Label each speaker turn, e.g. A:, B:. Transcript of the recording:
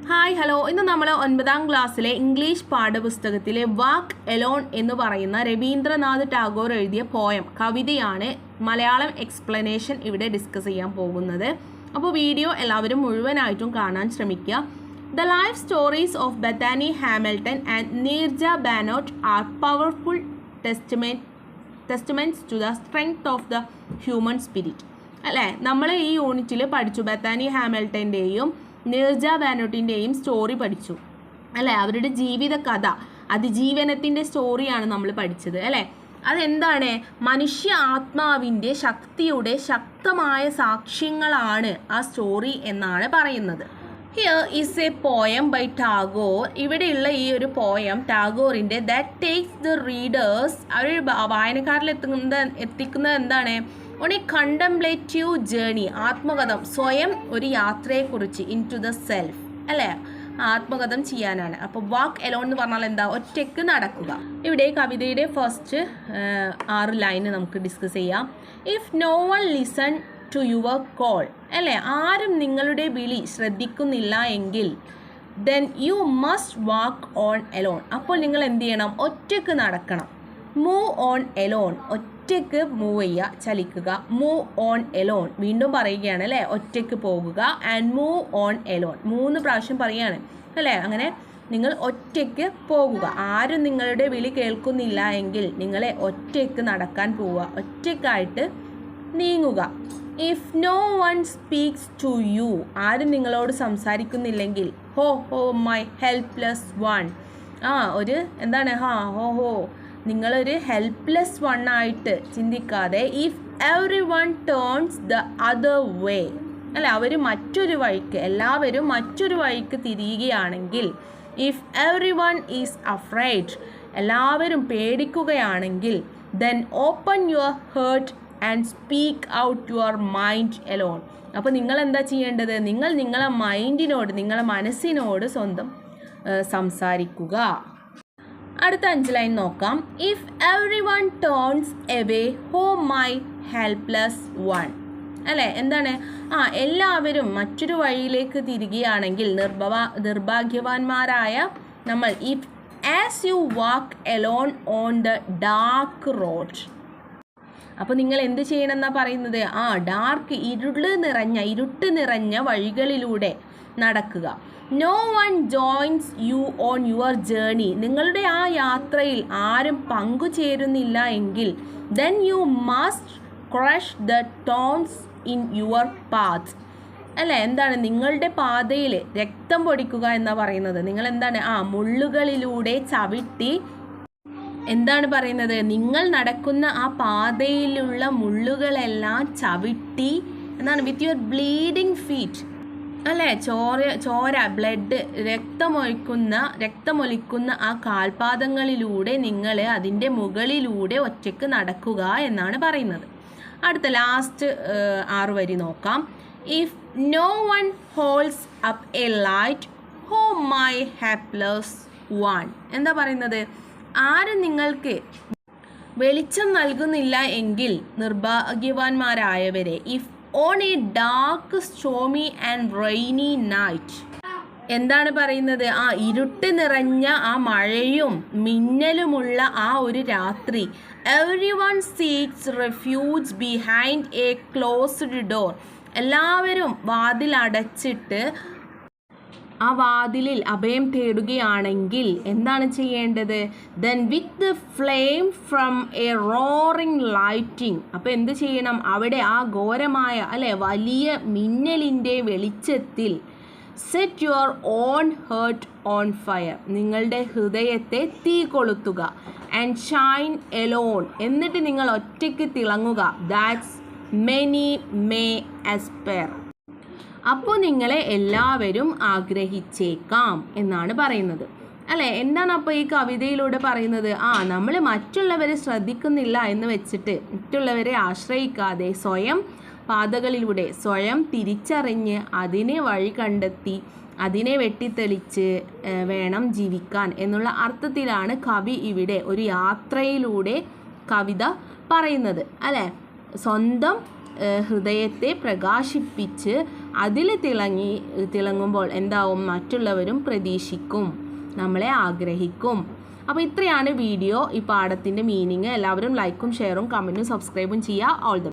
A: Hi hello, ഇന്ന് നമ്മൾ 9ാം ക്ലാസ്സിലെ ഇംഗ്ലീഷ് പാഠപുസ്തകത്തിലെ വാക്ക് എലോൺ എന്ന് പറയുന്ന രവീന്ദ്രനാഥ് ടാഗോർ എഴുതിയ പോയം കവിതയാണ് മലയാളം എക്സ്പ്ലനേഷൻ ഇവിടെ ഡിസ്കസ് ചെയ്യാൻ പോകുന്നത്. അപ്പോൾ വീഡിയോ എല്ലാവരും മുഴുവനായിട്ടും കാണാൻ ശ്രമിക്കുക. The life stories of Bethany Hamilton and Neerja Bhanot are powerful testaments to the strength of the human spirit. അല്ലേ, നമ്മൾ ഈ യൂണിറ്റിൽ പഠിച്ചു ബെത്താനി ഹാമിൽട്ടൻ്റെയും നീർജ ബാനോട്ടിൻ്റെയും സ്റ്റോറി പഠിച്ചു അല്ലേ. അവരുടെ ജീവിത കഥ, അതിജീവനത്തിൻ്റെ സ്റ്റോറിയാണ് നമ്മൾ പഠിച്ചത് അല്ലേ. അതെന്താണ്? മനുഷ്യ ആത്മാവിൻ്റെ ശക്തിയുടെ ശക്തമായ സാക്ഷ്യങ്ങളാണ് ആ സ്റ്റോറി എന്നാണ് പറയുന്നത്. Here is a poem by Tagore. ഇവിടെയുള്ള ഈ ഒരു പോയം ടാഗോറിൻ്റെ ദാറ്റ് ടേക്സ് ദ റീഡേഴ്സ്, അവർ വായനക്കാരിൽ എത്തിക്കുന്നത് എന്താണ്? ഓൺ എ കണ്ടംപ്ലേറ്റീവ് ജേണി, ആത്മകഥം, സ്വയം ഒരു യാത്രയെക്കുറിച്ച്, ഇൻ ടു ദ സെൽഫ് അല്ലേ, ആത്മകഥം ചെയ്യാനാണ്. അപ്പോൾ വാക്ക് എലോൺ എന്ന് പറഞ്ഞാൽ എന്താ? ഒറ്റയ്ക്ക് നടക്കുക. ഇവിടെ കവിതയുടെ ഫസ്റ്റ് 6 ലൈന് നമുക്ക് ഡിസ്കസ് ചെയ്യാം. If no one listen to your call അല്ലേ, ആരും നിങ്ങളുടെ വിളി ശ്രദ്ധിക്കുന്നില്ല എങ്കിൽ then you must walk on alone, അപ്പോൾ നിങ്ങൾ എന്ത് ചെയ്യണം? ഒറ്റയ്ക്ക് നടക്കണം. മൂവ് ഓൺ എലോൺ, ഒറ്റയ്ക്ക് മൂവ് ചെയ്യുക, ചലിക്കുക. മൂവ് ഓൺ എലോൺ, വീണ്ടും പറയുകയാണ് അല്ലേ, ഒറ്റയ്ക്ക് പോകുക. ആൻഡ് മൂവ് ഓൺ എലോൺ, 3 പ്രാവശ്യം പറയുകയാണ് അല്ലേ. അങ്ങനെ നിങ്ങൾ ഒറ്റയ്ക്ക് പോകുക. ആരും നിങ്ങളുടെ വിളി കേൾക്കുന്നില്ല എങ്കിൽ നിങ്ങളെ ഒറ്റയ്ക്ക് നടക്കാൻ പോവുക, ഒറ്റയ്ക്കായിട്ട് നീങ്ങുക. If no one speaks to you, ആരും നിങ്ങളോട് സംസാരിക്കുന്നില്ലെങ്കിൽ, ഹോ ഹോ മൈ ഹെൽപ്ലെസ് വൺ, ഒരു എന്താണ്, ഹോ നിങ്ങളൊരു ഹെൽപ്ലെസ് വൺ ആയിട്ട് ചിന്തിക്കാതെ, if every one turns the other way അല്ല, അവർ മറ്റൊരു വഴിക്ക്, എല്ലാവരും മറ്റൊരു വഴിക്ക് തിരിയുകയാണെങ്കിൽ, if every one is afraid, എല്ലാവരും പേടിക്കുകയാണെങ്കിൽ, then open your heart and speak out your mind alone, അപ്പോൾ നിങ്ങൾ എന്താ ചെയ്യേണ്ടത്? നിങ്ങൾ നിങ്ങളെ മൈൻഡിനോട്, നിങ്ങളെ മനസ്സിനോട് സ്വന്തം സംസാരിക്കുക. അടുത്ത 5 ലൈൻ നോക്കാം. If every one turns away oh my helpless one അല്ലേ, എന്താണ്? എല്ലാവരും മറ്റൊരു വഴിയിലേക്ക് തിരികുകയാണെങ്കിൽ, നിർഭാഗ്യവാന്മാരായ നമ്മൾ, if as you walk alone on the dark road, അപ്പോൾ നിങ്ങൾ എന്ത് ചെയ്യണമെന്നാണ് പറയുന്നത്? ഡാർക്ക്, ഇരുട്ട് നിറഞ്ഞ വഴികളിലൂടെ നടക്കുക. No one joins you on your journey, നിങ്ങളുടെ ആ യാത്രയിൽ ആരും പങ്കുചേരുന്നില്ല എങ്കിൽ, then you must crush the thorns in your path അല്ലേ, എന്താണ്? നിങ്ങളുടെ പാതയിൽ രക്തം പൊടിക്കുക എന്നാണ് പറയുന്നത്. നിങ്ങൾ എന്താണ്? മുള്ളുകളിലൂടെ ചവിട്ടി, എന്താണ് പറയുന്നത്? നിങ്ങൾ നടക്കുന്ന ആ പാതയിലുള്ള മുള്ളുകളെല്ലാം ചവിട്ടി, എന്താണ്? വിത്ത് യുവർ ബ്ലീഡിങ് ഫീറ്റ് അല്ലേ, ചോര ബ്ലഡ്, രക്തമൊലിക്കുന്ന ആ കാൽപാദങ്ങളിലൂടെ നിങ്ങൾ അതിൻ്റെ മുകളിലൂടെ ഒറ്റയ്ക്ക് നടക്കുക എന്നാണ് പറയുന്നത്. അടുത്ത ലാസ്റ്റ് 6 വരി നോക്കാം. If no one holds up a light oh my helpless one, എന്താ പറയുന്നത്? ആരും നിങ്ങൾക്ക് വെളിച്ചം നൽകുന്നില്ല എങ്കിൽ, നിർഭാഗ്യവാന്മാരായവരെ, if on a dark stormy and rainy night, എന്താണ് പറയുന്നത്? ഇരുട്ട് നിറഞ്ഞ ആ മഴയും മിന്നലുമുള്ള ആ ഒരു രാത്രി, every one seeks refuge behind A closed door, എല്ലാവരും വാതിൽ അടച്ചിട്ട് ആ വാതിലിൽ അഭയം തേടുകയാണെങ്കിൽ എന്താണ് ചെയ്യേണ്ടത്? Then with the flame from A roaring lighting, അപ്പോൾ എന്ത് ചെയ്യണം? അവിടെ ആ ഘോരമായ അല്ലെ വലിയ മിന്നലിൻ്റെ വെളിച്ചത്തിൽ, set your own heart on fire, നിങ്ങളുടെ ഹൃദയത്തെ തീ കൊളുത്തുക. ആൻഡ് ഷൈൻ എലോൺ, എന്നിട്ട് നിങ്ങൾ ഒറ്റയ്ക്ക് തിളങ്ങുക. ദാറ്റ്സ് മെനി മേ ആസ്പയർ, അപ്പോൾ നിങ്ങളെ എല്ലാവരും ആഗ്രഹിച്ചേക്കാം എന്നാണ് പറയുന്നത് അല്ലേ. എന്താണ് അപ്പോൾ ഈ കവിതയിലൂടെ പറയുന്നത്? നമ്മൾ മറ്റുള്ളവരെ ശ്രദ്ധിക്കുന്നില്ല എന്ന് വെച്ചിട്ട്, മറ്റുള്ളവരെ ആശ്രയിക്കാതെ സ്വയം പാതകളിലൂടെ സ്വയം തിരിച്ചറിഞ്ഞ് അതിനെ വഴി കണ്ടെത്തി അതിനെ വെട്ടിത്തെളിച്ച് വേണം ജീവിക്കാൻ എന്നുള്ള അർത്ഥത്തിലാണ് കവി ഇവിടെ ഒരു യാത്രയിലൂടെ കവിത പറയുന്നത് അല്ലേ. സ്വന്തം ഹൃദയത്തെ പ്രകാശിപ്പിച്ച് അതിൽ തിളങ്ങുമ്പോൾ എന്താവും, മറ്റുള്ളവരും പ്രതീക്ഷിക്കും, നമ്മളെ ആഗ്രഹിക്കും. അപ്പോൾ ഇത്രയാണ് വീഡിയോ. ഈ പാഠത്തിൻ്റെ മീനിങ്. എല്ലാവരും ലൈക്കും ഷെയറും കമൻറ്റും സബ്സ്ക്രൈബും ചെയ്യുക. All the